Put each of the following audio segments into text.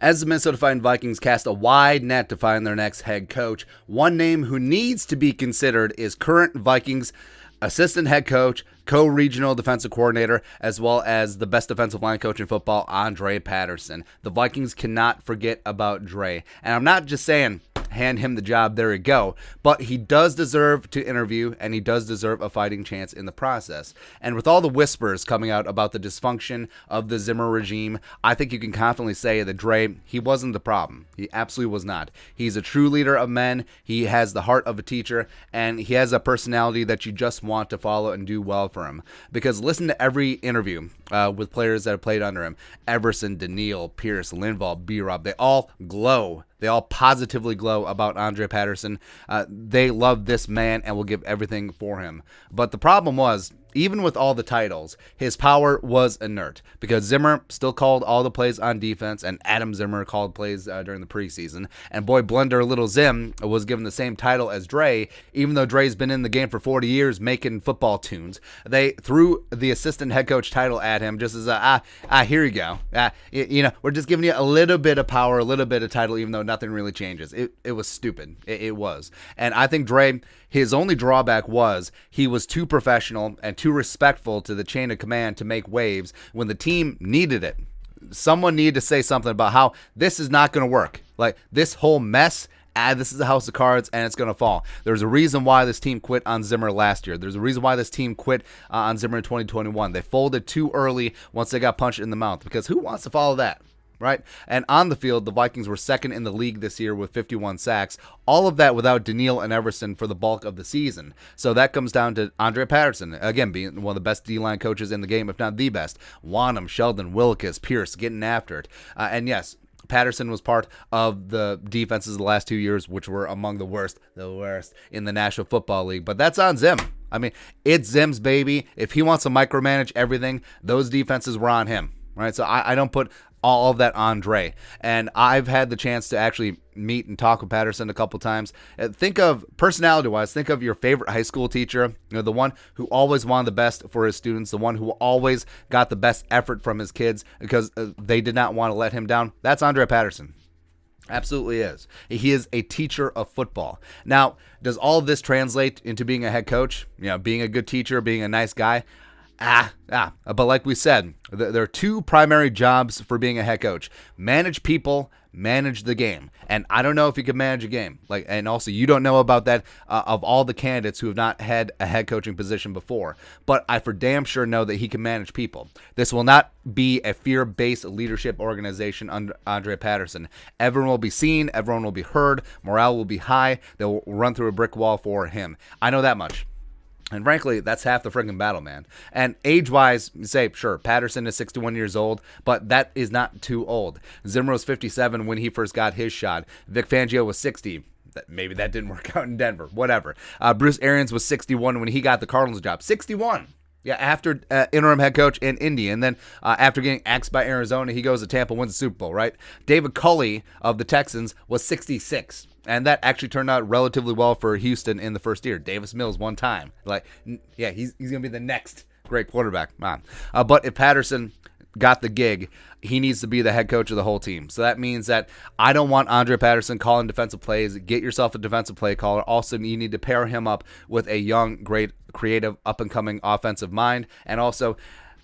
As the Minnesota Vikings cast a wide net to find their next head coach, one name who needs to be considered is current Vikings assistant head coach, co-regional defensive coordinator, as well as the best defensive line coach in football, Andre Patterson. The Vikings cannot forget about Dre. And I'm not just saying hand him the job, there you go, but he does deserve to interview, and he does deserve a fighting chance in the process. And with all the whispers coming out about the dysfunction of the Zimmer regime, I think you can confidently say that Dre, he wasn't the problem. He absolutely was not. He's a true leader of men. He has the heart of a teacher, and he has a personality that you just want to follow and do well for him. Because listen to every interview with players that have played under him. Everson, Daniil, Pierce, Linval, B-Rob, they all glow. They all positively glow about Andre Patterson. They love this man and will give everything for him. But the problem was, even with all the titles, his power was inert because Zimmer still called all the plays on defense, and Adam Zimmer called plays during the preseason. And boy, Blender Little Zim was given the same title as Dre, even though Dre's been in the game for 40 years making football tunes. They threw the assistant head coach title at him just as here you go. We're just giving you a little bit of power, a little bit of title, even though nothing really changes. It was stupid. It was. And I think Dre, his only drawback was he was too professional and too respectful to the chain of command to make waves when the team needed it. Someone needed to say something about how this is not going to work. Like, this whole mess, this is a house of cards and it's going to fall. There's a reason why this team quit on Zimmer last year. There's a reason why this team quit on Zimmer in 2021. They folded too early once they got punched in the mouth, because who wants to follow that? Right? And on the field, the Vikings were second in the league this year with 51 sacks. All of that without Daniil and Everson for the bulk of the season. So that comes down to Andre Patterson, again, being one of the best D-line coaches in the game, if not the best. Wanham, Sheldon, Wilkes, Pierce getting after it. And yes, Patterson was part of the defenses the last 2 years, which were among the worst in the National Football League. But that's on Zim. I mean, it's Zim's baby. If he wants to micromanage everything, those defenses were on him. Right? So I don't put all of that on Dre. And I've had the chance to actually meet and talk with Patterson a couple times. Think of, personality-wise, think of your favorite high school teacher, the one who always wanted the best for his students, the one who always got the best effort from his kids because they did not want to let him down. That's Andre Patterson. Absolutely is. He is a teacher of football. Now, does all of this translate into being a head coach? Being a good teacher, being a nice guy? But like we said, there are two primary jobs for being a head coach: manage people, manage the game. And I don't know if you can manage a game. And also, you don't know about that of all the candidates who have not had a head coaching position before. But I for damn sure know that he can manage people. This will not be a fear-based leadership organization under Andre Patterson. Everyone will be seen, everyone will be heard, morale will be high. They'll run through a brick wall for him. I know that much. And frankly, that's half the friggin' battle, man. And age-wise, you say, sure, Patterson is 61 years old, but that is not too old. Zimmer was 57 when he first got his shot. Vic Fangio was 60. Maybe that didn't work out in Denver. Whatever. Bruce Arians was 61 when he got the Cardinals job. 61. Yeah, after interim head coach in Indy. And then after getting axed by Arizona, he goes to Tampa, wins the Super Bowl, right? David Culley of the Texans was 66. And that actually turned out relatively well for Houston in the first year. Davis Mills one time. He's going to be the next great quarterback. But if Patterson got the gig, he needs to be the head coach of the whole team. So that means that I don't want Andre Patterson calling defensive plays. Get yourself a defensive play caller. Also, you need to pair him up with a young, great, creative, up-and-coming offensive mind. And also,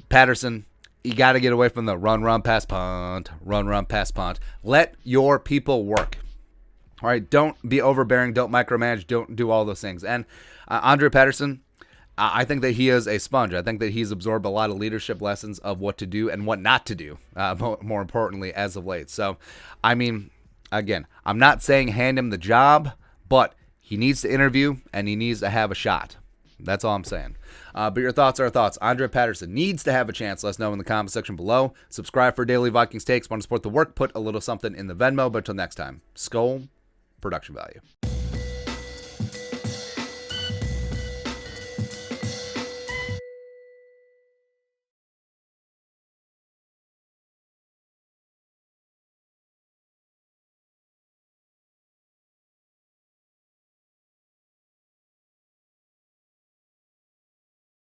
Patterson, you got to get away from the run, pass, punt, run, pass, punt. Let your people work. All right, don't be overbearing, don't micromanage, don't do all those things. And Andre Patterson, I think that he is a sponge. I think that he's absorbed a lot of leadership lessons of what to do and what not to do, more importantly, as of late. So, I mean, again, I'm not saying hand him the job, but he needs to interview and he needs to have a shot. That's all I'm saying. But your thoughts are thoughts. Andre Patterson needs to have a chance. Let us know in the comment section below. Subscribe for daily Vikings takes. Want to support the work? Put a little something in the Venmo. But until next time, Skol. Production value.